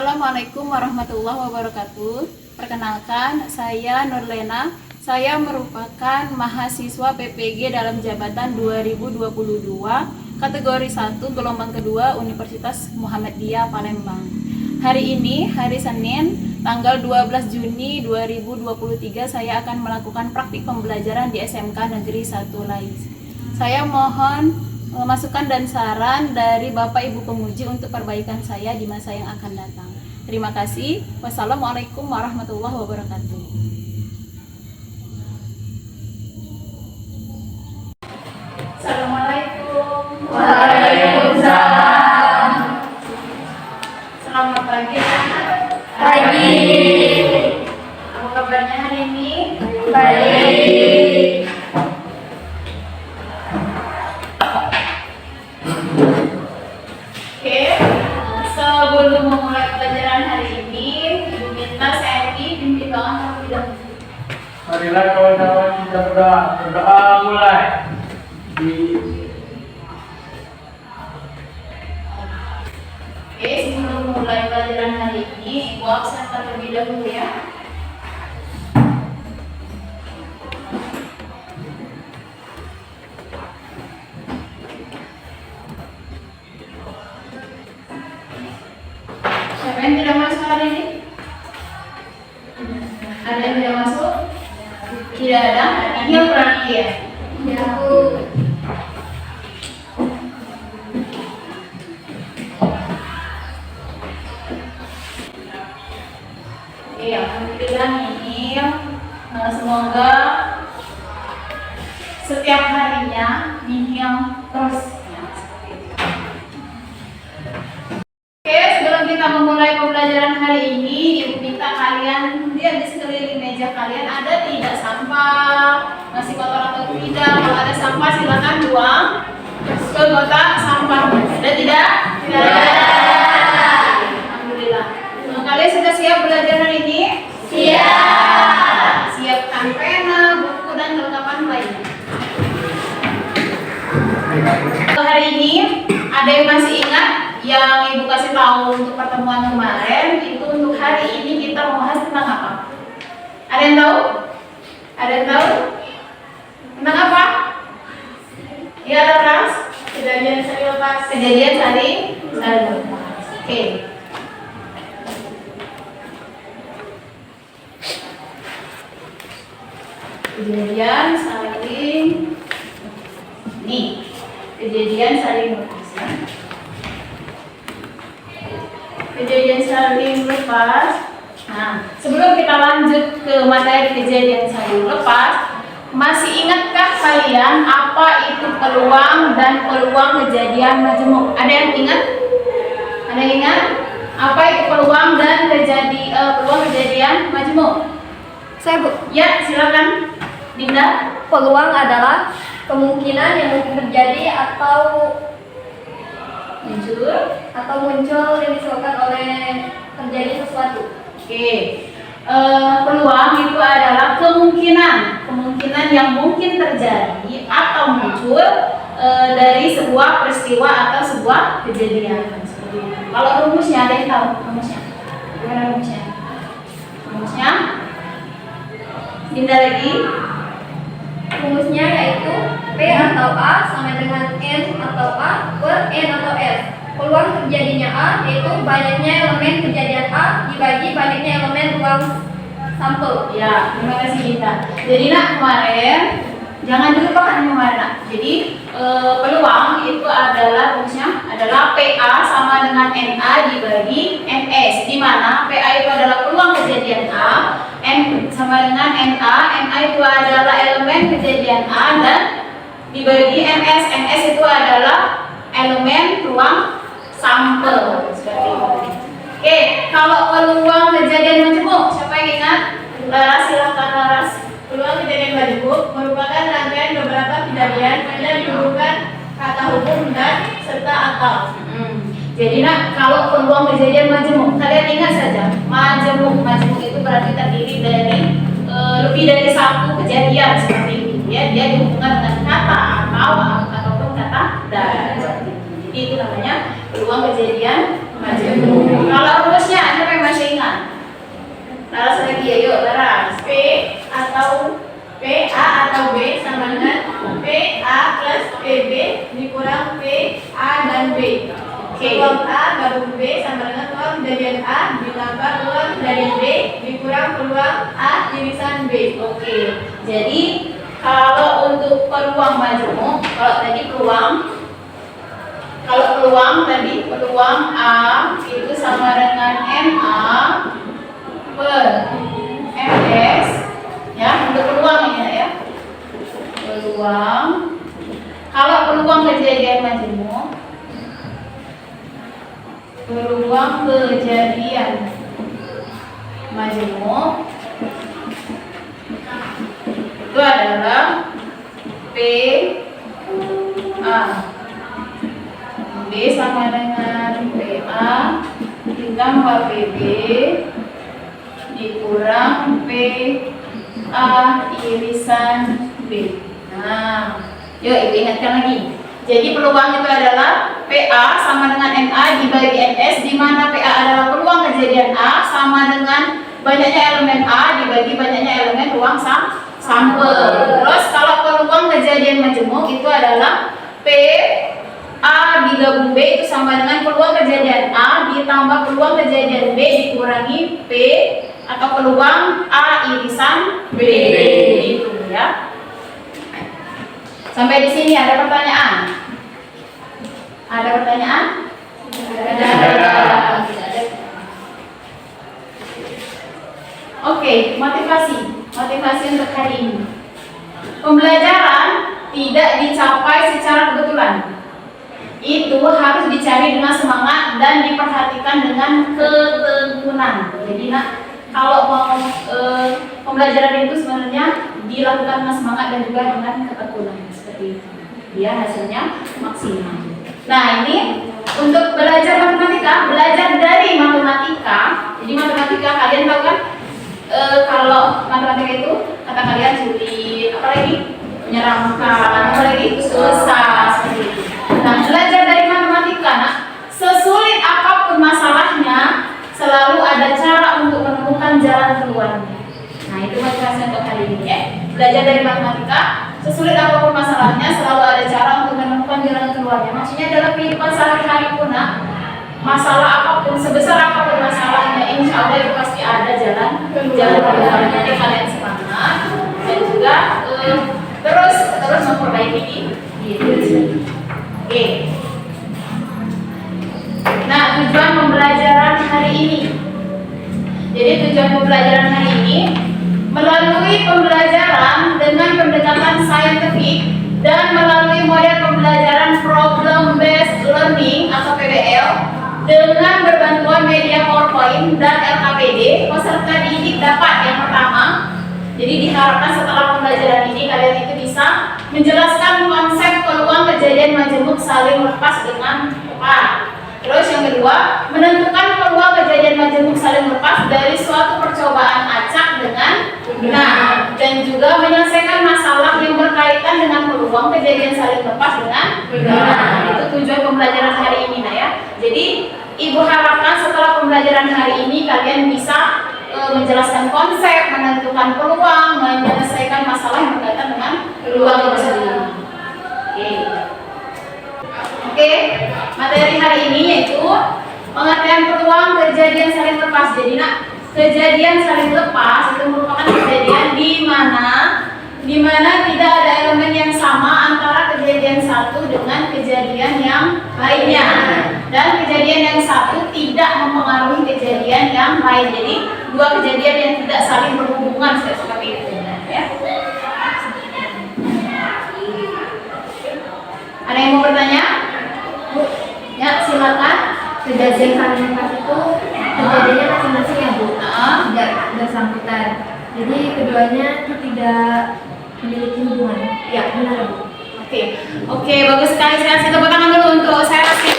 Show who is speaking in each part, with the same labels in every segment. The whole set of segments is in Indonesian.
Speaker 1: Assalamualaikum warahmatullahi wabarakatuh. Perkenalkan, saya Nurlena. Saya merupakan mahasiswa PPG dalam jabatan 2022, kategori 1, gelombang kedua, Universitas Muhammadiyah Palembang. Hari ini, hari Senin, tanggal 12 Juni 2023, saya akan melakukan praktik pembelajaran di SMK Negeri 1 Lais. Saya mohon masukan dan saran dari Bapak Ibu Pemuji untuk perbaikan saya di masa yang akan datang. Terima kasih. Wassalamualaikum warahmatullahi wabarakatuh. Assalamualaikum.
Speaker 2: Waalaikumsalam.
Speaker 1: Selamat pagi.
Speaker 2: Pagi.
Speaker 1: Apa kabarnya hari ini?
Speaker 2: Baik.
Speaker 1: Oke, sebelum memulai pelajaran hari ini, Ibu minta saya pimpin doa terlebih dahulu.
Speaker 3: Marilah kawan-kawan kita berdoa mulai.
Speaker 1: Oke, sebelum memulai pelajaran hari ini, Ibu absen terlebih dahulu ya. Siapa yang tidak masuk hari ini? Ada yang tidak masuk? Tidak ada? Ini yang berarti ya?
Speaker 2: Ya.
Speaker 1: Oke, alhamdulillah ini semoga setiap harinya nihil terus ya. Oke, sebelum kita memulai pembelajaran hari ini, Ibu minta kalian lihat di sekeliling meja kalian ada tidak sampah, masih kotor atau tidak. Kalau ada sampah silakan buang ke kotak sampah. Ada tidak? Tidak ada. Alhamdulillah. Kalian sudah siap belajar hari ini?
Speaker 2: Siap.
Speaker 1: Siapkan pena, buku, dan kelengkapan lainnya. Hari ini ada yang masih ingat yang Ibu kasih tahu untuk pertemuan kemarin? Itu untuk hari ini kita membahas tentang apa? Ada yang tahu? Ada yang tahu? Tentang apa? Ya, Laras?
Speaker 2: Kejadian sehari lepas.
Speaker 1: Kejadian sehari lepas. Oke. Kejadian saling nih. Kejadian saling lepas ya. Kejadian saling lepas. Nah, sebelum kita lanjut ke materi kejadian saling lepas, masih ingatkah kalian apa itu peluang dan peluang kejadian majemuk? Ada yang ingat? Ada yang ingat? Apa itu peluang dan peluang kejadian majemuk?
Speaker 2: Saya, Bu.
Speaker 1: Ya, silakan. Dinda.
Speaker 2: Peluang adalah kemungkinan yang mungkin terjadi atau muncul yang disebabkan oleh terjadi sesuatu.
Speaker 1: Oke. Peluang itu adalah kemungkinan yang mungkin terjadi atau muncul dari sebuah peristiwa atau sebuah kejadian. Seperti itu. Kalau rumusnya ada yang tahu rumusnya? Gimana rumusnya? Rumusnya? Dinda lagi.
Speaker 2: Rumusnya yaitu P atau A sama dengan N atau A per N atau S. Peluang terjadinya A yaitu banyaknya elemen kejadian A dibagi banyaknya elemen ruang sampel.
Speaker 1: Ya, terima kasih Dinda. Jadi nak kemarin jangan dilupakan kemarin nak. Jadi peluang itu adalah rumusnya adalah PA sama dengan NA dibagi NS, di mana PA itu adalah peluang kejadian A, N sama dengan NA, NA itu adalah elemen kejadian A dan dibagi NS, NS itu adalah elemen ruang sampel. Seperti itu. Oke, kalau peluang kejadian majemuk, siapa yang ingat? Laras, silakan Laras.
Speaker 4: Peluang kejadian majemuk merupakan rangkaian beberapa kejadian yang dihubungkan kata hubung dan serta atau.
Speaker 1: Jadi nak, kalau peluang kejadian majemuk, kalian ingat saja, majemuk itu berarti terdiri dari lebih dari satu kejadian seperti itu ya. Dia dihubungkan dengan kata atau ataupun kata dan. Jadi itu namanya peluang kejadian majemuk. Kalau rumusnya siapa yang masih ingat? Laras lagi ya, yuk Laras.
Speaker 4: P A atau B sama dengan P A plus PB dikurang P A dan B. Peluang A gabung B sama dengan peluang kejadian A ditambah peluang kejadian B dikurang peluang A irisan B.
Speaker 1: Oke, jadi kalau untuk peluang majemuk, kalau peluang A itu sama dengan MA per MS, ya, untuk peluang ini ya. Kalau peluang kejadian majemuk, itu adalah PA. B sama dengan PA ditambah PB dikurang PA irisan B. Nah, yuk ibu ingatkan lagi. Jadi peluang itu adalah PA sama dengan MA dibagi MS, di mana PA adalah peluang kejadian A sama dengan banyaknya elemen A dibagi banyaknya elemen ruang sampel. Terus kalau peluang kejadian majemuk itu adalah P A digabung B itu sama dengan peluang kejadian A ditambah peluang kejadian B dikurangi P atau peluang A irisan B. Itu ya. Sampai di sini ada pertanyaan? Ada pertanyaan? Ada. Oke, motivasi untuk hari ini. Pembelajaran tidak dicapai secara kebetulan. Itu harus dicari dengan semangat dan diperhatikan dengan ketekunan. Jadi kalau mau pembelajaran itu sebenarnya dilakukan dengan semangat dan juga dengan ketekunan seperti itu. Dia hasilnya maksimal. Nah, ini untuk belajar matematika, belajar dari matematika. Jadi matematika kalian tahu kan? Kalau matematika itu kata kalian sulit, apalagi menyeramkan, apalagi susah seperti itu. Nah, belajar dari matematika, sesulit apapun masalahnya, selalu ada cara untuk menemukan jalan keluarnya. Nah, itu motivasi untuk hari ini ya. Belajar dari matematika, sesulit apapun masalahnya, selalu ada cara untuk menemukan jalan keluarnya. Maksudnya dalam kehidupan sehari-hari pun, masalah apapun, sebesar apapun masalahnya, insya Allah itu pasti ada jalan keluarnya. Jadi kalian semangat dan juga terus memperbaiki diri. Oke. Nah, tujuan pembelajaran hari ini. Jadi tujuan pembelajaran hari ini melalui pembelajaran dengan pendekatan saintifik dan melalui model pembelajaran problem based learning atau PBL dengan berbantuan media PowerPoint dan LKPD, peserta didik dapat yang pertama. Jadi diharapkan setelah pembelajaran ini kalian itu bisa menjelaskan konsep peluang kejadian majemuk saling lepas dengan tepat. Terus yang kedua, menentukan peluang kejadian majemuk saling lepas dari suatu percobaan acak dengan benar, dan juga menyelesaikan masalah yang berkaitan dengan peluang kejadian saling lepas dengan benar. Itu tujuan pembelajaran hari ini, ya. Jadi ibu harapkan setelah pembelajaran hari ini kalian bisa menjelaskan konsep, menentukan peluang, menyelesaikan masalah yang berkaitan dengan peluang itu sendiri. Oke, materi hari ini yaitu pengertian peluang kejadian saling lepas. Jadi kejadian saling lepas itu merupakan kejadian di mana tidak ada elemen yang sama antara kejadian satu dengan kejadian yang lainnya, dan kejadian yang satu tidak mempengaruhi kejadian yang lain. Jadi dua kejadian yang tidak saling berhubungan seperti itu, ya. Ada yang mau bertanya? Ya, silakan.
Speaker 2: Kejadian saling lepas itu kejadiannya masing-masing ya Bu, tidak bersangkutan. Jadi keduanya itu tidak memiliki hubungan.
Speaker 1: Ya, benar Bu. Oke, bagus sekali. Saya kasih tepuk tangan dulu untuk saya kasih.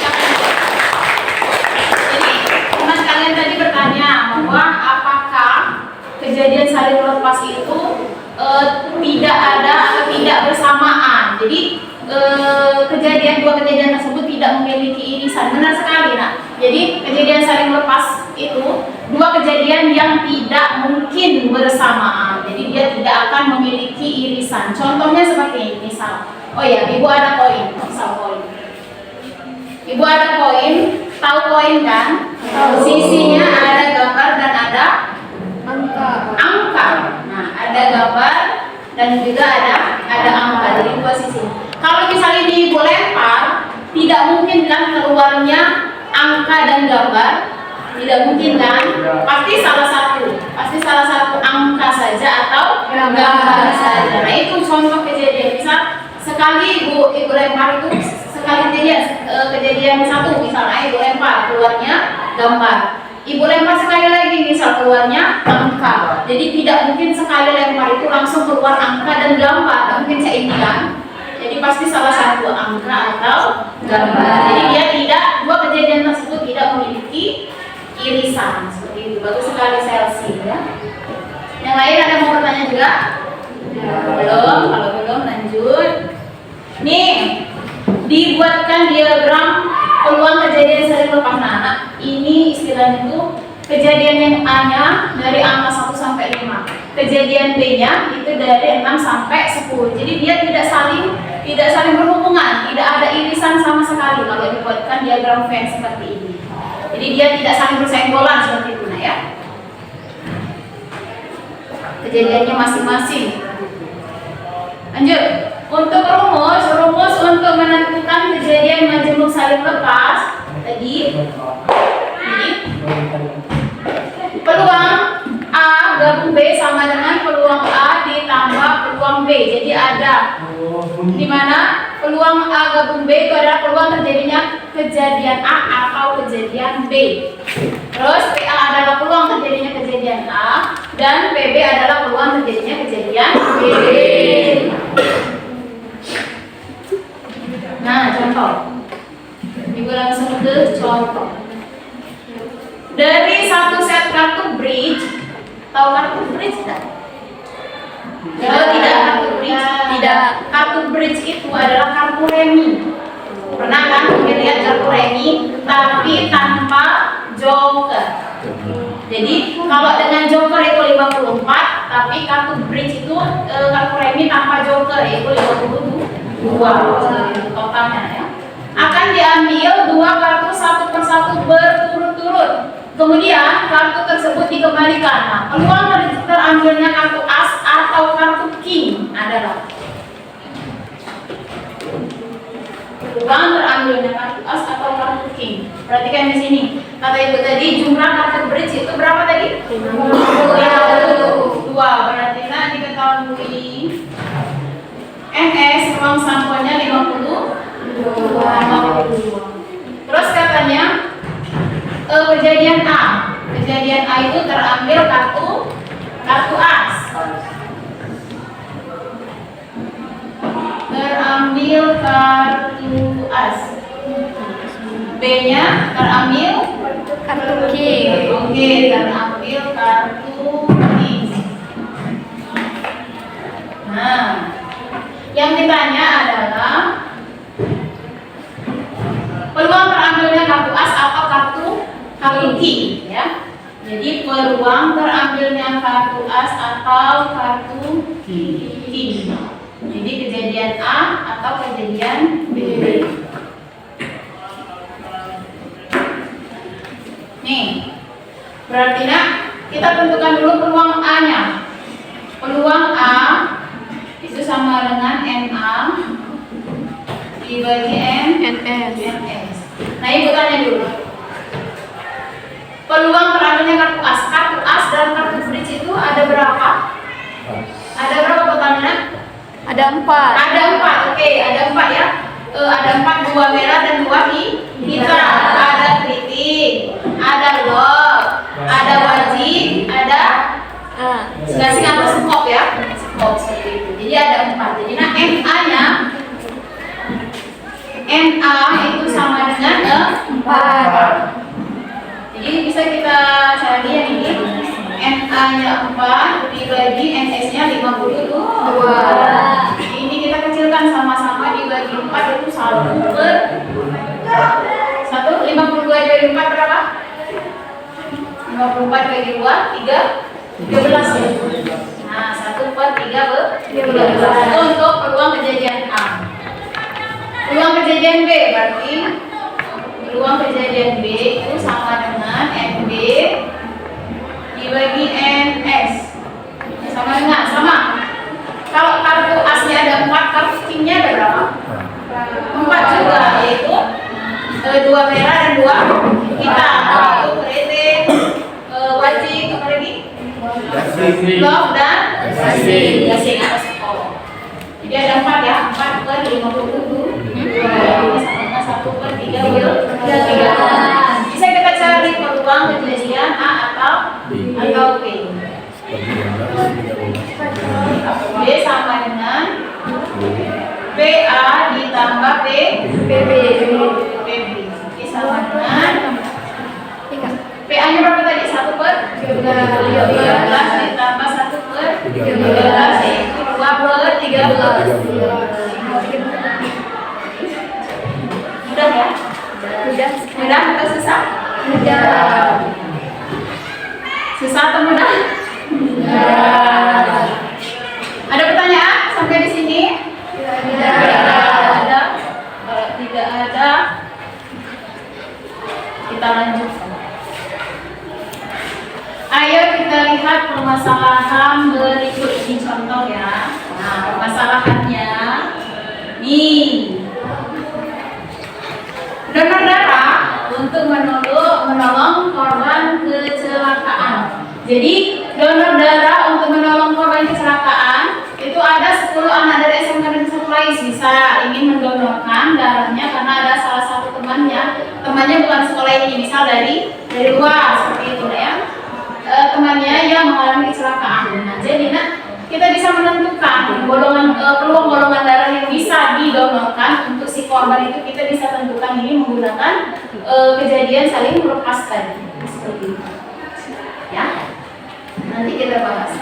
Speaker 1: Jadi teman kalian tadi bertanya bahwa apakah kejadian saling lepas itu tidak ada atau tidak bersamaan. Jadi dua kejadian tersebut tidak memiliki irisan. Benar sekali. Nah, jadi kejadian saling lepas itu dua kejadian yang tidak mungkin bersamaan. Jadi dia tidak akan memiliki irisan. Contohnya seperti ini, misal, oh ya, ibu ada koin, misal koin. Ibu ada koin, tahu koin kan? Sisinya ada gambar dan ada angka. Nah, ada gambar dan juga ada angka. Jadi dua sisi. Kalau misalnya ini ibu lempar, tidak mungkin kan keluarnya angka dan gambar, tidak mungkin kan? Pasti salah satu angka saja atau gambar saja. Nah itu contoh kejadian. Misal sekali ibu lempar itu sekali kejadian satu, misalnya ibu lempar keluarnya gambar. Ibu lempar sekali lagi misal keluarnya angka. Jadi tidak mungkin sekali lempar itu langsung keluar angka dan gambar. Tidak mungkin seimbang kan? Jadi pasti salah satu angka atau gambar. Jadi dia dua kejadian tersebut tidak memiliki irisan seperti itu. Bagus sekali Selsi ya. Yang lain ada mau bertanya juga? Belum. Kalau belum lanjut. Nih dibuatkan diagram peluang kejadian saling lepas. Nah, ini istilahnya itu kejadian yang A-nya dari angka 1 sampai 5. Kejadian B-nya itu dari 6 sampai 10. Jadi dia tidak saling berhubungan, tidak ada irisan sama sekali kalau dibuatkan diagram Venn seperti ini. Jadi dia tidak saling bersenggolan seperti itu, nah ya. Kejadiannya masing-masing. Lanjut. Untuk rumus untuk menentukan kejadian majemuk saling lepas tadi peluang A gabung B sama dengan peluang A ditambah peluang B. Jadi ada di mana peluang A gabung B itu adalah peluang terjadinya kejadian A atau kejadian B. Terus PA adalah peluang terjadinya kejadian A dan PB adalah peluang terjadinya kejadian B. Nah, contoh. Ibu langsung ke contoh. Dari satu set kartu bridge, tahu kartu bridge tidak? Kalau tidak kartu bridge, tidak. Kartu bridge itu adalah kartu remi. Pernah kan lihat kartu remi, tapi tanpa joker. Jadi kalau dengan joker itu 54, tapi kartu bridge itu kartu remi tanpa joker itu 52 totalnya ya. Akan diambil dua kartu satu persatu berturut-turut. Kemudian kartu tersebut dikembalikan. Nah, peluang terambilnya kartu as atau kartu king adalah peluang terambilnya kartu as atau kartu king. Perhatikan di sini. Kata ibu tadi jumlah kartu bridge itu berapa tadi? 52. Berarti diketahui NS ruang samponya 52. Terus katanya kejadian A itu terambil kartu as. Terambil kartu as. B-nya terambil kartu king. Oke, terambil kartu king. Nah, yang ditanya adalah peluang terambilnya kartu as atau kartu king ya. Jadi peluang terambilnya kartu as atau kartu king. Jadi kejadian A atau kejadian B. Nih, berarti kita tentukan dulu peluang A-nya. Peluang A itu sama dengan NA dibagi NS. Nah, ibu tanya dulu. Peluang terambilnya kartu as dan kartu bridge itu ada berapa? Ada berapa totalnya?
Speaker 2: Ada 4.
Speaker 1: Ada 4. Oke, ada 4 ya. Ada 4, 2 merah dan 2 hitam. Ada kritik, ada lock, ada wajib, ada gasing atau skop ya. Skop seperti itu. Jadi ada 4. Jadi NA itu sama dengan 4. Jadi bisa kita cari yang ini. NA-nya 4 dibagi NS-nya 52. Ini kita kecilkan sama-sama dibagi dibagi 4 itu 52 dibagi 4 berapa? 54 bagi 2, 13 ya. Nah, 1/13 itu untuk peluang kejadian A. Peluang kejadian B berarti peluang kejadian B itu sama dengan NB dibagi NS. Sama. Kalau kartu asnya ada 4, kartu timnya ada berapa? 4 juga, yaitu 2 merah dan 2 hitam. Itu berarti wajib apa lagi? Love dan gasing atau sekolah. Jadi ada 4 ya, 4/57. Sama 1/13. Bisa kita cari peluang kejadian A atau B. B sama dengan PA ditambah PB. Ini sama dengan PA nya berapa tadi? 1/13 ditambah 1/13 yaitu 2/13. Mudah ya? Mudah atau susah? Susah atau mudah? Ada pertanyaan sampai di sini? Tidak ada. Kalau tidak ada, kita lanjutkan. Ayo kita lihat permasalahan berikut ini contoh ya. Nah, permasalahannya nih. Donor darah untuk menolong korban kecelakaan. Jadi donor darah untuk menolong korban kecelakaan itu ada 10 anak dari SMK Negeri 1 Lais bisa ingin mendonorkan darahnya karena ada salah satu temannya bukan sekolah ini, misal dari luar seperti itu ya. Temannya yang mengalami kecelakaan. Nah, jadi kita bisa menentukan peluang golongan darah yang bisa didonorkan untuk si korban itu kita bisa tentukan ini menggunakan kejadian saling melepaskan seperti itu. Ya. Nanti kita bahas.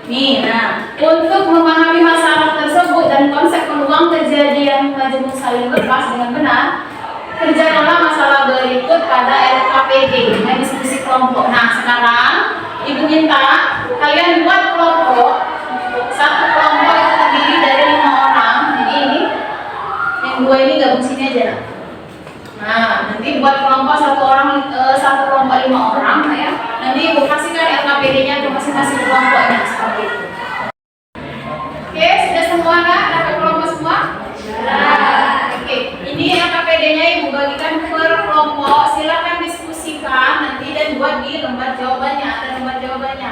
Speaker 1: Nih, untuk memahami masalah tersebut dan konsep peluang kejadian majemuk saling lepas dengan benar, kerjakanlah masalah berikut pada LKPD dengan diskusi kelompok. Nah, sekarang Ibu minta kalian buat kelompok. Satu kelompok itu terdiri dari 5 orang. Jadi ini yang 2 ini gabung sini aja. Nah, nanti buat kelompok satu kelompok 5 orang ya. Nanti Ibu kasihkan LKPD-nya ke masing-masing kelompoknya seperti itu. Oke, sudah semua dapat kelompok semua? Oke, ini LKPD-nya Ibu bagikan per kelompok. Silakan diskusikan nanti dan buat di lembar jawabannya, ada lembar jawabannya.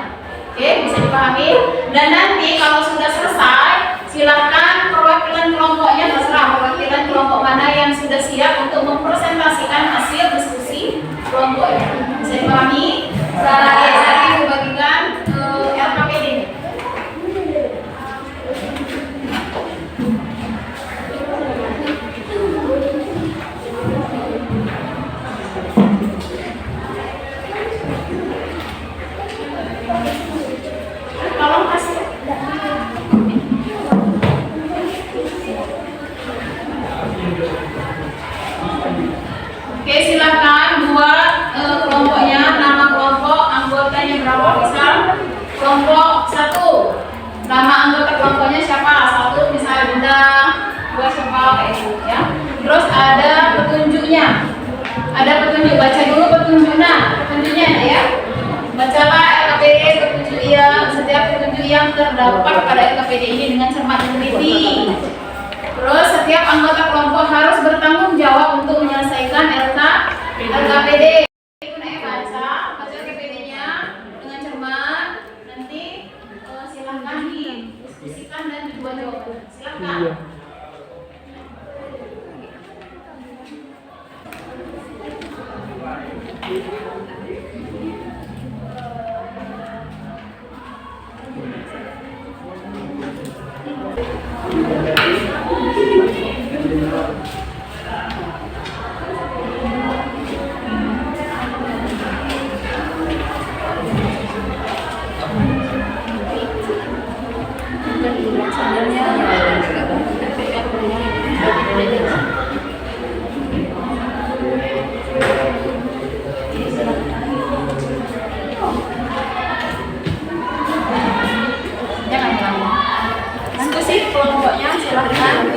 Speaker 1: Oke, bisa dipahami? Dan nanti kalau sudah selesai, silakan perwakilan kelompoknya terserah perwakilan kelompok mana yang sudah siap untuk mempresentasikan hasil diskusi kelompoknya. Bisa dipahami? Saya Ibu bagikan LKPD-nya. Tolong kasih. Oke, silakan buat kelompoknya, nama kelompok, anggotanya berapa. Misal kelompok 1, nama anggota kelompoknya siapa? 1 misalnya Bunda, 2 siapa kayak gitu ya. Terus ada petunjuknya. Ada petunjuk, baca dulu petunjuknya ya. Bacalah LKPD petunjuk setiap petunjuk yang terdapat pada LKPD ini dengan cermat dan teliti. Terus setiap anggota kelompok harus bertanggung jawab untuk menyelesaikan LKPD. Baca LKPD-nya dengan cermat. Nanti silahkan didiskusikan dan dibuat jawaban. Silahkan. Jangan lama. Diskusi kelompoknya silahkan.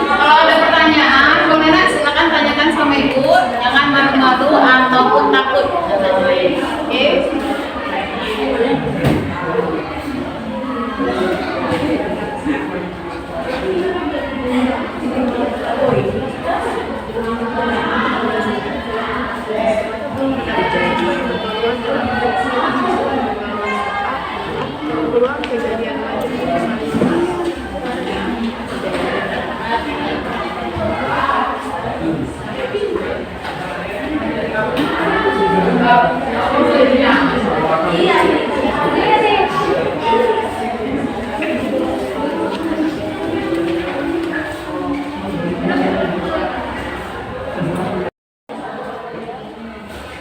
Speaker 4: Kalau ada pertanyaan, Bu Nena silakan tanyakan sama Ibu. Jangan malu-malu ataupun takut. Oke?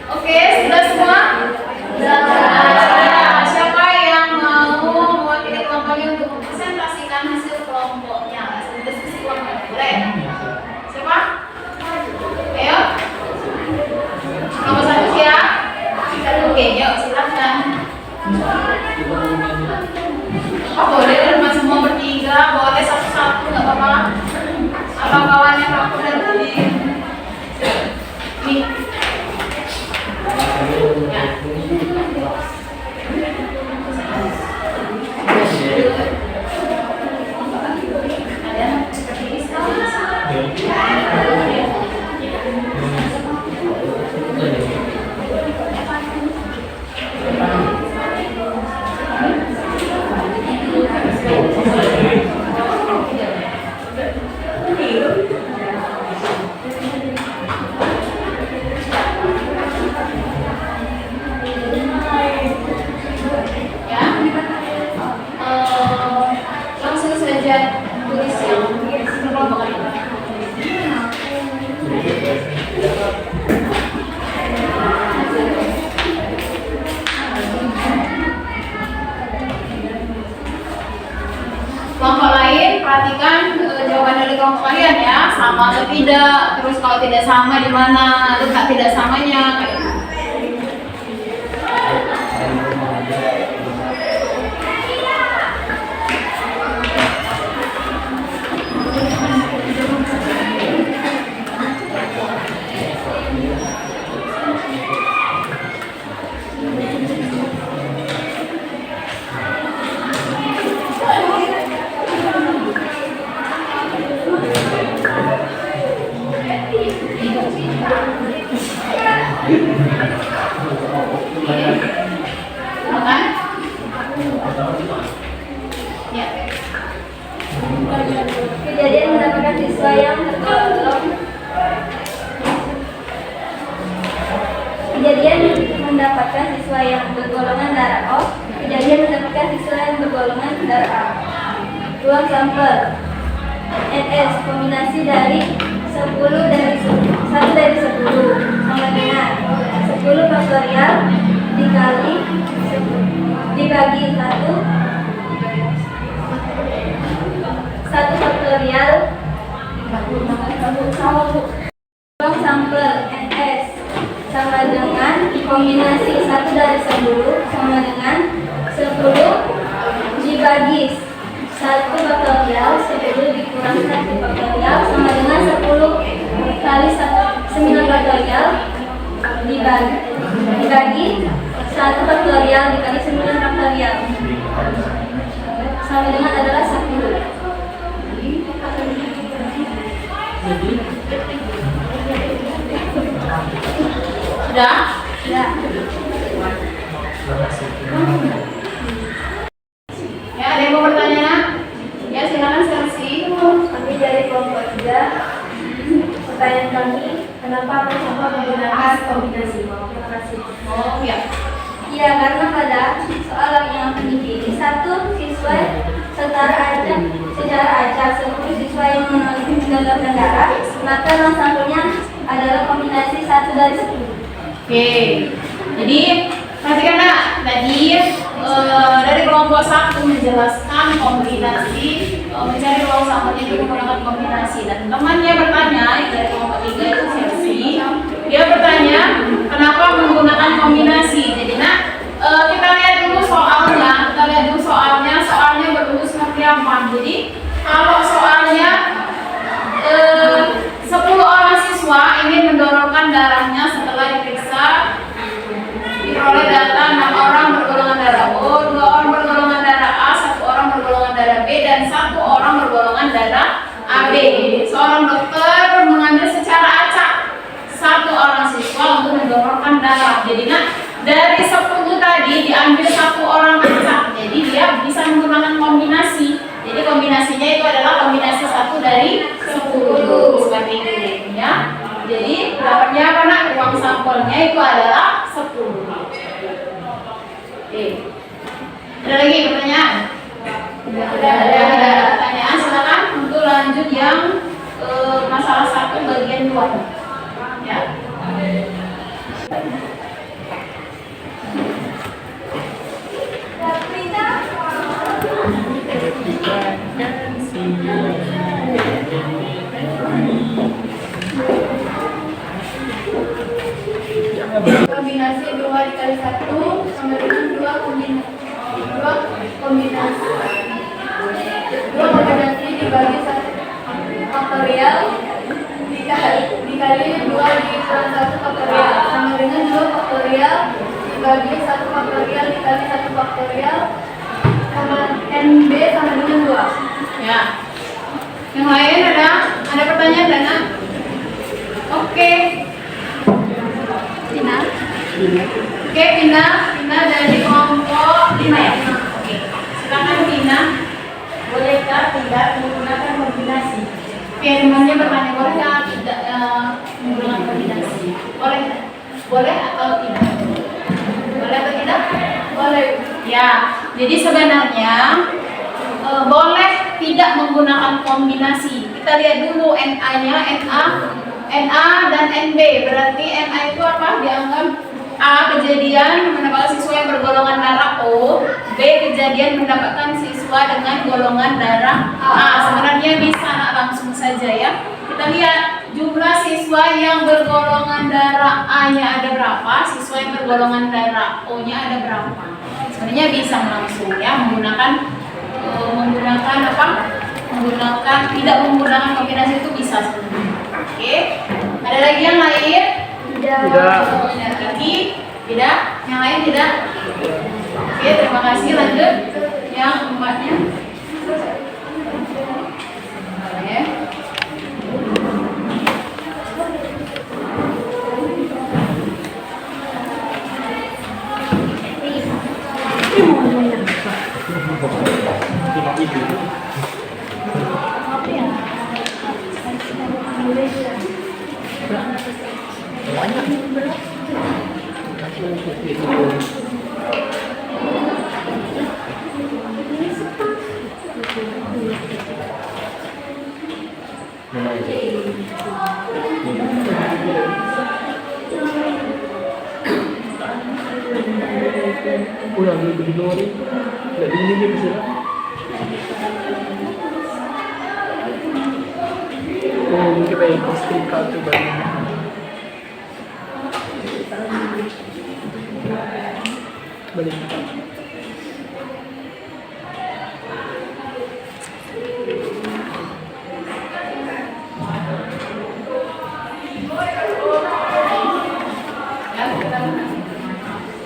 Speaker 4: Oke, sudah semua? Sudah. Siapa yang mau mewakili kelompoknya untuk mempresentasikan hasil kelompoknya, hasil diskusi kelompok? Boleh? Siapa? Ayo. Nomor 1 siap? Oke, yuk silakan. Oh, boleh teman semua bertiga, boleh satu-satu, nggak apa-apa. Atau kawannya aku dan tadi. Nih. Ya. Langsung saja tulis yang kelompok ini. Kelompok lain, perhatikan jawaban dari kelompok kalian ya, sama atau tidak. Terus kalau tidak sama di mana letak tidak samanya. Silakan. Ya.
Speaker 2: Kejadian mendapatkan siswa yang tergolong. Kejadian mendapatkan siswa yang bergolongan darah O. Kejadian mendapatkan siswa yang bergolongan darah A. Ruang sampel. NS kombinasi dari 1 dari 10 sama dengan 10 faktorial dikali 10 dibagi 1 faktorial. Ruang sampel NS sama dengan kombinasi 1 dari 10 sama dengan 10 1 faktorial dikali 9 faktorial sama dengan adalah 10.
Speaker 1: Sudah?
Speaker 2: Ya.
Speaker 1: Ya, ada yang mau bertanya, Nak? Ya, silakan Selsi.
Speaker 2: Kami dari kelompok 3. Pertanyaan kami, kenapa bersama menggunakan kombinasi? Terima kasih.
Speaker 1: Oh, ya.
Speaker 2: Iya, karena pada soal yang akan dipilih satu siswa secara acak 10 siswa yang menggunakan darah, maka rang sampelnya adalah kombinasi 1 dari 10.
Speaker 1: Oke. Jadi, perhatikan, Nak. Tadi dari kelompok 1 menjelaskan kombinasi, mencari ruang sampelnya itu menggunakan kombinasi, dan temannya bertanya yang dari kelompok 3 itu Chelsea. Dia bertanya kenapa menggunakan kombinasi. Jadi, Nak, kita lihat dulu soalnya. Soalnya berbunyi seperti apa. Jadi, kalau soalnya 10 orang siswa ingin mendonorkan darahnya setelah diperiksa diperoleh data 6 orang bergolongan darah O, 2 orang bergolongan darah A, 1 orang bergolongan darah B, dan 1 orang bergolongan darah AB. Seorang dokter mengambil secara acak 1 orang siswa untuk mendonorkan darah. Jadi, Nak, dari 10 tadi diambil 1 orang acak. Jadi dia bisa menggunakan kombinasi. Jadi kombinasinya itu adalah kombinasi 1 dari 10 seperti ini, ya. Jadi dapatnya apa, Nak? Ruang sampelnya itu adalah 10. Oke. Ada lagi pertanyaan? Ada pertanyaan, silakan untuk lanjut yang masalah 1 bagian 2. Ya.
Speaker 2: Kombinasi 2 dikali 1 sama dengan 2 kombinasi. 2 kombinasi dibagi 1 faktorial dikali 2 dikurang 1 faktorial sama dengan 2 faktorial dibagi 1 faktorial dikali 1 faktorial sama NB sama dengan 2.
Speaker 1: Ya. Yang lain ada pertanyaan, Dana? Oke. Tina. Oke, Tina dari kelompok 5 ya. Oke. Silakan Tina.
Speaker 4: Bolehkah tidak menggunakan kombinasi?
Speaker 1: Oke, temannya bertanya bolehkah tidak menggunakan kombinasi? Boleh. Boleh atau tidak? Boleh atau tidak? Boleh. Ya. Jadi sebenarnya boleh tidak menggunakan kombinasi. Kita lihat dulu NA-nya, NA dan NB. Berarti NA itu apa? Dianggap A, kejadian mendapatkan siswa yang bergolongan darah O. B, kejadian mendapatkan siswa dengan golongan darah A. Sebenarnya bisa, Nak, langsung saja ya. Kita lihat jumlah siswa yang bergolongan darah A-nya ada berapa, siswa yang bergolongan darah O-nya ada berapa. Sebenarnya bisa langsung ya menggunakan tidak menggunakan kombinasi itu bisa sebenarnya. Oke. Ada lagi yang lain?
Speaker 3: Tidak.
Speaker 1: Tidak. Yang lain tidak? Oke, terima kasih. Lanjut yang keempatnya. Oke.
Speaker 3: Udah beli lori, nggak dingin dia bisa. Oh, mungkin kayak pasti kau tuh banyak. Balik.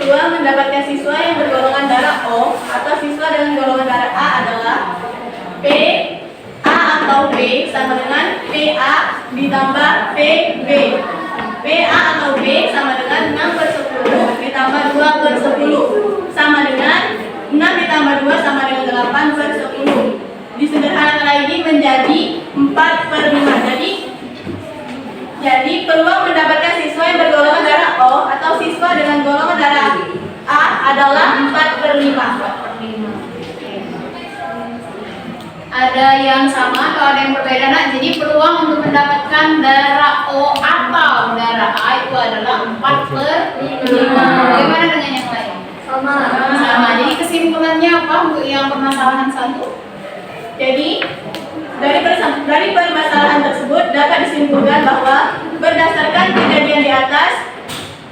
Speaker 4: Dua, mendapatkan B sama dengan PA ditambah PB. PA atau B sama dengan 6 per 10 ditambah 2 per 10 sama dengan 6 ditambah 2 sama dengan 8 per 10. Disederhanakan lagi menjadi 4 per 5. Jadi peluang mendapatkan siswa yang bergolongan darah O atau siswa dengan golongan darah A adalah 4 per 5.
Speaker 1: Ada yang sama atau ada yang berbeda nak? Jadi peluang untuk mendapatkan darah O atau darah A itu adalah 4 per 5. Bagaimana dengan yang lain? Sama. Jadi kesimpulannya apa untuk yang permasalahan 1?
Speaker 4: Jadi dari permasalahan tersebut dapat disimpulkan bahwa berdasarkan kejadian di atas,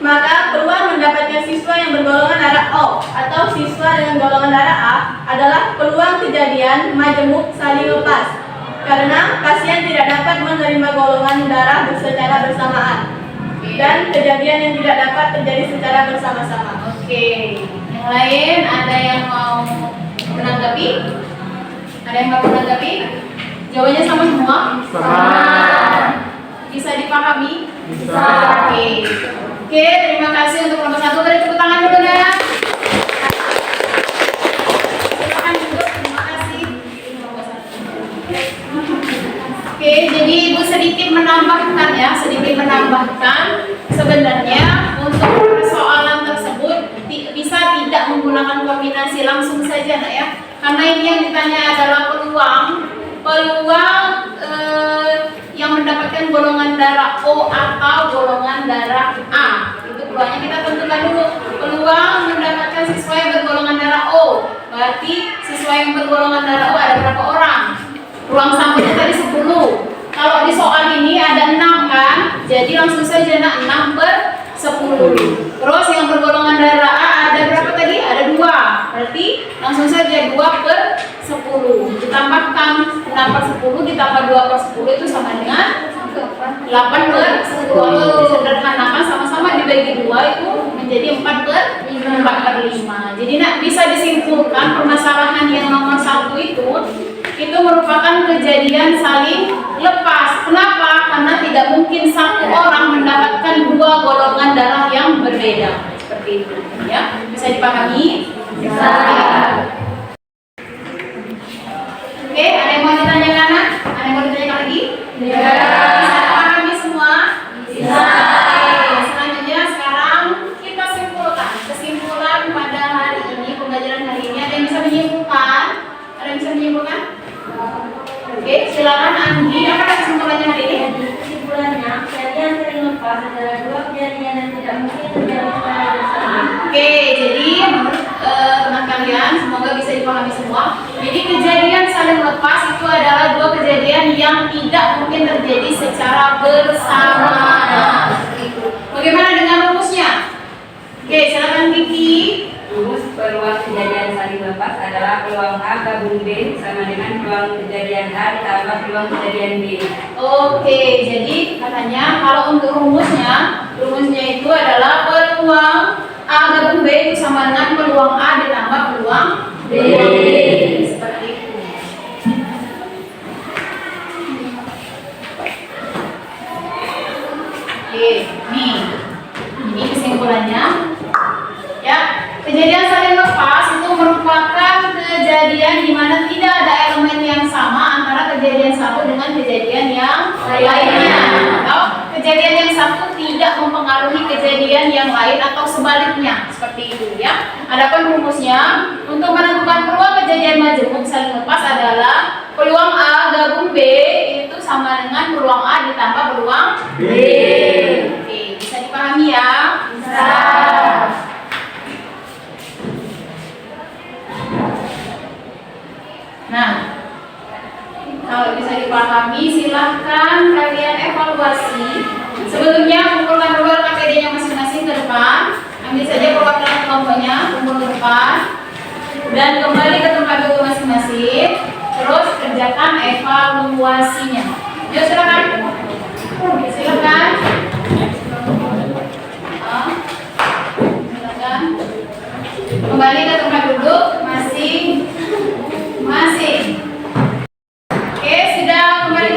Speaker 4: maka peluang mendapatkan siswa yang bergolongan darah O atau siswa dengan golongan darah A adalah peluang kejadian majemuk saling lepas karena pasien tidak dapat menerima golongan darah secara bersamaan dan kejadian yang tidak dapat terjadi secara bersama-sama.
Speaker 1: Oke. Yang lain ada yang mau menanggapi? Ada yang mau menanggapi? Jawabannya sama semua?
Speaker 3: Sama.
Speaker 1: Bisa dipahami?
Speaker 3: Bisa.
Speaker 1: Oke, terima kasih untuk nomor 1. Beri tepuk tangan dulu ya. Silakan duduk, terima kasih. Oke, jadi Ibu sedikit menambahkan ya, sebenarnya untuk persoalan tersebut bisa tidak menggunakan kombinasi langsung saja nak ya. Karena ini yang ditanya adalah peluang yang mendapatkan golongan darah O atau golongan darah A. Itu peluangnya kita tentukan dulu. Peluang mendapatkan siswa yang bergolongan darah O. Berarti siswa yang bergolongan darah O ada berapa orang? Ruang sampelnya tadi 10. Kalau di soal ini ada 6 kan? Jadi langsung saja nak 6 per 10. Terus yang bergolongan darah A ada berapa tadi? Ada 2. Berarti langsung saja 2 per 10. Ditambahkan 6 per 10 ditambah 2 per 10 itu sama dengan 8 per 10. Atau disederhanakan sama-sama dibagi 2 itu menjadi 4 per 5. Jadi nak bisa disimpulkan permasalahan yang nomor 1 itu merupakan kejadian saling lepas. Kenapa? Karena tidak mungkin satu orang mendapatkan 2 golongan darah yang berbeda. Seperti itu, ya. Bisa dipahami? Bisa. Oke, ada yang mau ditanyakan? Ada yang mau ditanyakan lagi?
Speaker 4: Ya.
Speaker 1: Bisa dipahami semua?
Speaker 4: Bisa.
Speaker 1: Oke, selanjutnya sekarang kita simpulkan. Kesimpulan pada hari ini, pembelajaran hari ini, ada yang bisa menyimpulkan? Ada yang bisa menyimpulkan? Oke, silakan Andi. Apa kesimpulannya hari ini?
Speaker 2: Kesimpulannya, kejadian sering lepas adalah 2 kejadian yang tidak mungkin terjadi secara bersama.
Speaker 1: Oke, jadi menurut teman kalian semoga bisa dipahami semua. Jadi kejadian saling lepas itu adalah 2 kejadian yang tidak mungkin terjadi secara bersamaan. Bagaimana dengan rumusnya? Oke, silakan Kiki.
Speaker 5: Rumus peluang kejadian saling lepas adalah peluang A gabung B sama dengan peluang kejadian A ditambah peluang kejadian B.
Speaker 1: Oke, jadi katanya kalau untuk rumusnya itu adalah peluang A gabung B itu sama dengan peluang A ditambah peluang B. Seperti itu. Oke, nih. Ini kesimpulannya. Ya, kejadian saling lepas itu merupakan kejadian di mana tidak ada elemen yang sama antara kejadian satu dengan kejadian yang lainnya. Atau kejadian yang satu tidak mempengaruhi kejadian yang lain atau sebaliknya, seperti itu ya. Adapun rumusnya untuk menentukan peluang kejadian majemuk saling lepas adalah peluang A gabung B itu sama dengan peluang A ditambah peluang B. Oke, bisa dipahami ya? Bisa. Nah, kalau bisa dipahami, silahkan kalian evaluasi. Sebelumnya kumpulkan dulu KPD-nya masing-masing ke depan. Ambil saja perwakilan kelompoknya, kumpul ke depan, dan kembali ke tempat duduk masing-masing. Terus kerjakan evaluasinya. Yuk silakan. Silakan. Silakan. Kembali ke tempat duduk masing-masing. Oke, sudah kembali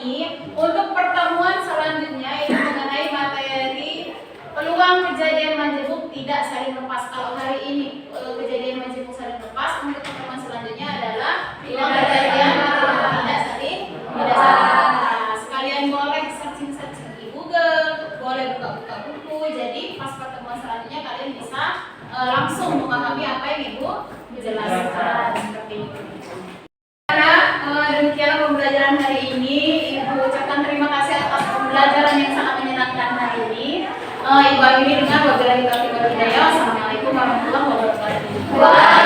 Speaker 1: ini untuk pertemuan selanjutnya ini mengenai materi peluang kejadian majemuk tidak saling lepas. Kalau hari ini kejadian majemuk saling lepas, untuk pertemuan selanjutnya adalah peluang kejadian majemuk tidak saling lepas. Kalian boleh searching di Google, boleh buka-buka buku. Jadi pas pertemuan selanjutnya kalian bisa langsung memahami apa yang Ibu jelaskan seperti itu. Demikian pembelajaran hari ini. Ibu ucapkan terima kasih atas pembelajaran yang sangat menyenangkan hari ini. Ibu akhiri dengan wabillahi taufiq wal hidayah. Wassalamualaikum warahmatullahi wabarakatuh.